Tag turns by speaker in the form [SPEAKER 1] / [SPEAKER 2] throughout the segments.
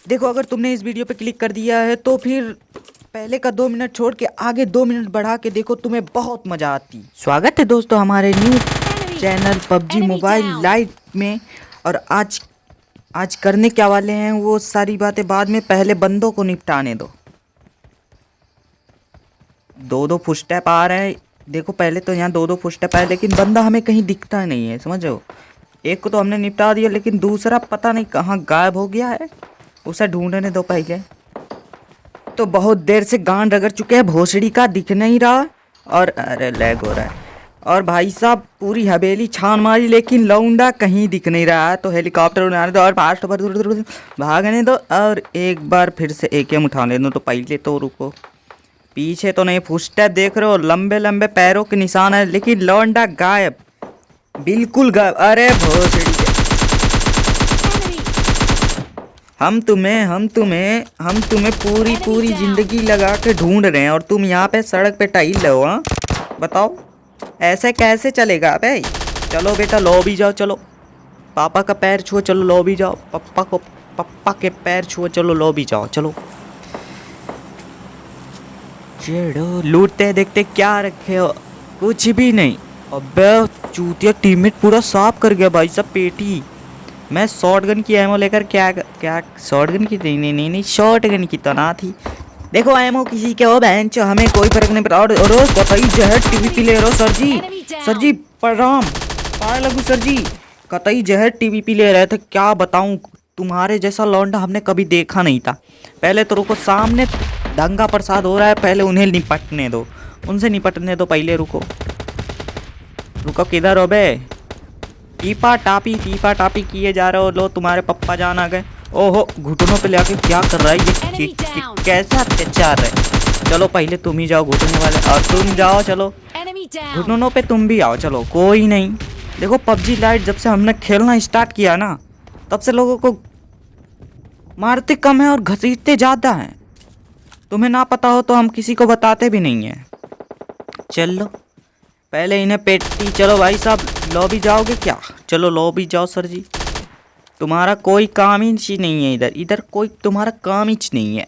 [SPEAKER 1] देखो अगर तुमने इस वीडियो पे क्लिक कर दिया है तो फिर पहले का 2 मिनट छोड़ के आगे 2 मिनट बढ़ा के देखो, तुम्हें बहुत मजा आती। स्वागत है दोस्तों हमारे new channel PUBG mobile live में। और आज करने क्या वाले हैं वो सारी बातें बाद में, पहले बंदों को निपटाने दो। दो फुटस्टेप आ रहे हैं, देखो पहले तो यहाँ दो फुटस्टेप आए, लेकिन बंदा हमें कहीं दिखता नहीं है, समझो। एक को तो हमने निपटा दिया, लेकिन दूसरा पता नहीं कहाँ गायब हो गया है, उसे ढूंढने दो पहले। तो बहुत देर से गांड रगड़ चुके हैं, भोसड़ी का दिख नहीं रहा, और अरे लैग हो रहा है। और भाई साहब पूरी हवेली छान मारी, लेकिन लौंडा कहीं दिख नहीं रहा है। तो हेलीकॉप्टर उड़ाने दो और फास्ट पर भागने दो, और एक बार फिर से एकेएम उठा ले दो। तो पहले तो रुको, पीछे तो नहीं, फुटस्टेप देख रहे हो, लंबे लंबे पैरों के निशान है, लेकिन लौंडा गायब, बिल्कुल गायब। अरे भोसड़ी, हम तुम्हें पूरी जिंदगी लगा के ढूंढ रहे हैं, और तुम यहाँ पे सड़क पे टहल रहे हो। हाँ बताओ ऐसे कैसे चलेगा भाई। चलो बेटा लॉबी जाओ, चलो पापा का पैर छुओ, चलो लॉबी जाओ, पप्पा के पैर छुओ, चलो लॉबी जाओ, चलो चलो। लूटते देखते क्या रखे हो, कुछ भी नहीं। अबे चूतिया टीममेट पूरा साफ कर गया भाई साहब पेटी। मैं शॉटगन की एमो लेकर क्या शॉटगन की नहीं शॉटगन की तो ना थी। देखो एमो किसी के हो बहन चो, हमें कोई फर्क नहीं पड़ा। और कतई जहर टीवीपी ले रहे हो सर जी प्रणाम पाए लगू सर जी। कतई जहर टीवीपी ले रहे थे, क्या बताऊं, तुम्हारे जैसा लौंडा हमने कभी देखा नहीं था। पहले तो रुको, सामने दंगा प्रसाद हो रहा है, पहले उन्हें निपटने दो, उनसे निपटने दो पहले। रुको किधर हो बे, टीपा टापी किए जा रहे हो। लो तुम्हारे पप्पा जान आ गए। ओहो घुटनों पे लेके क्या कर रहा है ये, कैसा अत्याचार है। चलो पहले तुम ही जाओ घुटने वाले, और तुम जाओ, चलो घुटनों पे तुम भी आओ, चलो कोई नहीं। देखो पबजी लाइट जब से हमने खेलना स्टार्ट किया ना, तब से लोगों को मारते कम है और घसीटते ज़्यादा हैं। तुम्हें ना पता हो तो हम किसी को बताते भी नहीं हैं। चलो पहले इन्हें पेटी, चलो भाई साहब लॉबी जाओगे क्या, चलो लॉबी जाओ सर जी। तुम्हारा कोई काम ही नहीं है, इधर कोई तुम्हारा काम ही नहीं है।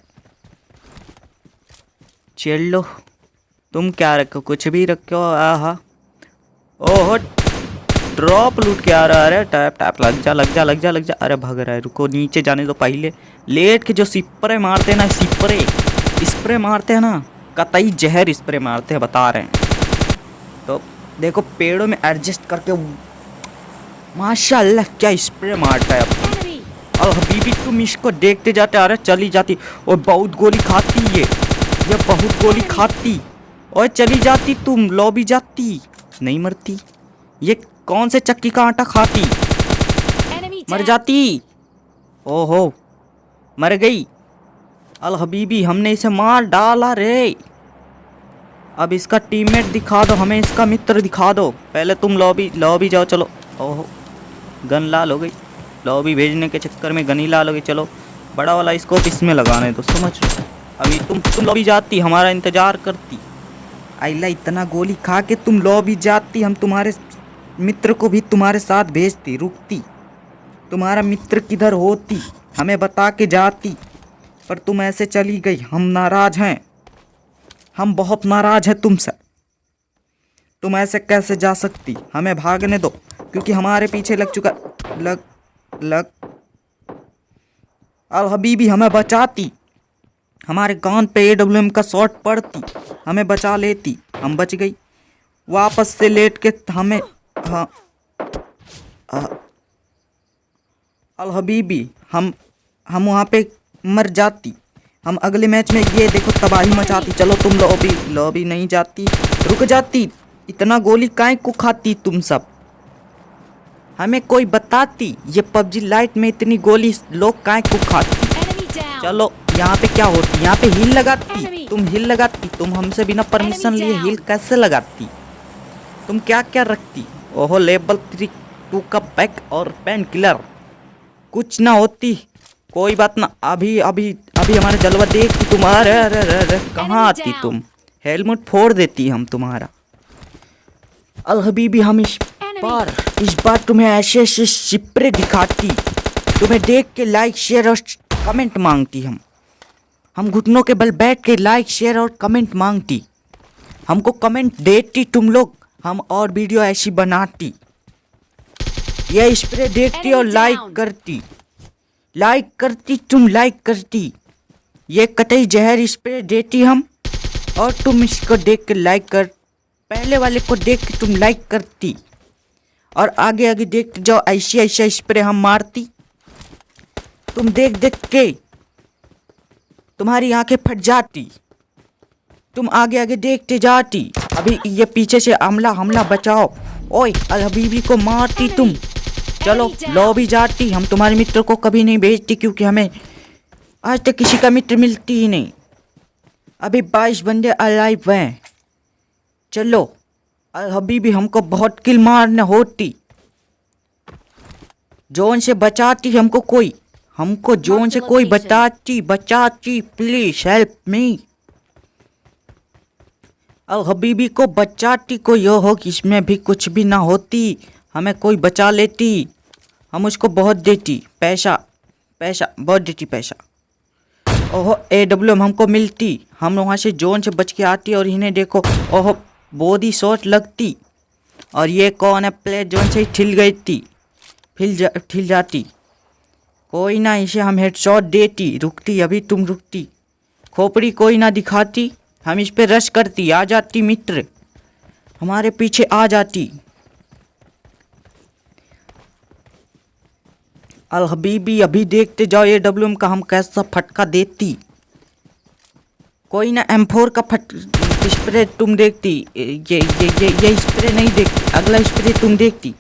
[SPEAKER 1] चलो तुम क्या रखो, कुछ भी रखो। आहा ओहो ड्रॉप लूट के आ रहा है। टैप लग जा। अरे भाग रहा है, रुको नीचे जाने दो पहले। लेट के जो स्प्रे मारते हैं ना, स्प्रे मारते हैं ना, कतई जहर स्प्रे मारते हैं, बता रहे हैं। तो देखो पेड़ों में एडजस्ट करके माशाल्लाह क्या स्प्रे मारता है अपना। और हबीबी तुम इसको देखते जाते, अरे चली जाती, और बहुत गोली खाती ये बहुत गोली खाती, और चली जाती, तुम लॉबी जाती, नहीं मरती। ये कौन से चक्की का आटा खाती, मर जाती। ओहो मर गई। अल हबीबी हमने इसे मार डाला रे। अब इसका टीममेट दिखा दो हमें, इसका मित्र दिखा दो। पहले तुम लॉबी जाओ, चलो। ओहो गन लाल हो गई, लॉबी भेजने के चक्कर में गन ही लाल हो गई। चलो बड़ा वाला स्कोप इसमें लगाने दो, समझ लो। अभी तुम लॉबी जाती, हमारा इंतजार करती। आइला इतना गोली खा के तुम लॉबी जाती, हम तुम्हारे मित्र को भी तुम्हारे साथ भेजती, रुकती। तुम्हारा मित्र किधर होती हमें बता के जाती, पर तुम ऐसे चली गई। हम नाराज हैं, हम बहुत नाराज हैं तुमसे। तुम ऐसे कैसे जा सकती, हमें भागने दो, क्योंकि हमारे पीछे लग चुका अब हबीबी हमें बचाती, हमारे कान पे AWM का शॉट पड़ती, हमें बचा लेती। हम बच गई, वापस से लेट के हमें अल हबीबी हम वहाँ पे मर जाती। हम अगले मैच में ये देखो तबाही मचाती। चलो तुम लॉबी नहीं जाती, रुक जाती। इतना गोली काहे को खाती तुम सब, हमें कोई बताती ये पबजी लाइट में इतनी गोली लोग काहे को खाती। चलो यहाँ पे क्या होती, यहाँ पे हिल लगाती, तुम हमसे बिना परमिशन लिए हिल कैसे लगाती, तुम क्या क्या रखती। ओहो लेवल 2 का पैक और पेन किलर, कुछ ना होती, कोई बात ना। अभी हमारे जलवा देख के तुम्हारे अरे कहाँ आती तुम, हेलमेट फोड़ देती हम तुम्हारा। अल हबीबी हम इस बार तुम्हें ऐसे स्प्रे दिखाती, तुम्हें देख के लाइक शेयर और कमेंट मांगती हम घुटनों के बल बैठ के लाइक शेयर और कमेंट मांगती, हमको कमेंट देती तुम लोग, हम और वीडियो ऐसी बनाती। ये स्प्रे देखती और लाइक करती तुम लाइक करती। ये कतई जहर स्प्रे देती हम और तुम इसको देख के लाइक कर, पहले वाले को देख के तुम लाइक करती और आगे आगे देखते जाओ। ऐसा स्प्रे हम मारती, तुम देख देख के तुम्हारी आंखें फट जाती, तुम आगे आगे देखते जाती। अभी ये पीछे से हमला बचाओ। ओए अल हबीबी को मारती तुम। चलो लॉबी जाती। हम तुम्हारे मित्र को कभी नहीं भेजती क्योंकि हमें आज तक किसी का मित्र मिलती ही नहीं। अभी 22 बंदे अलाइव हैं। चलो अल हबीबी हमको बहुत किल मारना होती, जोन से बचाती हमको जोन से कोई बचाती प्लीज हेल्प मी। अल हबीबी को बचाती कोई हो कि इसमें भी कुछ भी ना होती, हमें कोई बचा लेती, हम उसको बहुत देती पैसा बहुत देती पैसा। ओहो AWM हमको मिलती, हम वहाँ से जोन से बच के आती और इन्हें देखो ओहो बॉडी शॉट लगती और ये कौन है प्ले जोन से ही ठिल जाती। कोई ना, इसे हम हेडशॉट देती, रुकती अभी तुम रुकती, खोपड़ी कोई ना दिखाती, हम इस पे रश करती, आ जाती मित्र हमारे पीछे आ जाती। अल हबीबी अभी देखते जाओ AWM का हम कैसा फटका देती। कोई ना M4 का स्प्रे तुम देखती, ये स्प्रे नहीं देखती, अगला स्प्रे तुम देखती,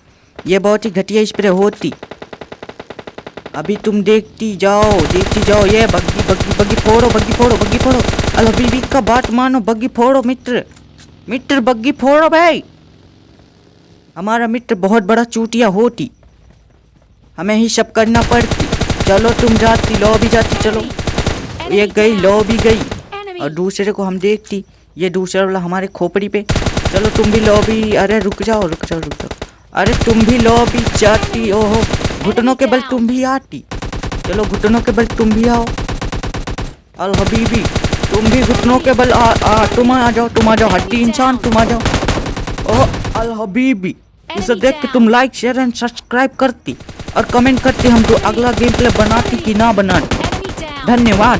[SPEAKER 1] ये बहुत ही घटिया स्प्रे होती। अभी तुम देखती जाओ ये बग्गी फोड़ो। अल हबीबी का बात मानो, बग्गी फोड़ो मित्र बग्गी फोड़ो भाई। हमारा मित्र बहुत बड़ा चूतिया होती, हमें ही सब करना पड़ती। चलो तुम जाती लॉबी जाती, चलो ये गई लॉबी गई और दूसरे को हम देखती, ये दूसरा वाला हमारे खोपड़ी पे। चलो तुम भी लॉबी, अरे रुक जाओ अरे तुम भी लॉबी जाती। ओहो घुटनों के बल तुम भी आती, चलो घुटनों के बल तुम भी आओ। अल हबीबी तुम भी घुटनों के बल तुम आ जाओ हड्डी इंसान तुम आ जाओ। ओह अल हबीबी इसे देख के तुम लाइक शेयर एंड सब्सक्राइब करती और कमेंट करती, हम तो अगला गेम प्ले बनाती कि ना बनाती। धन्यवाद।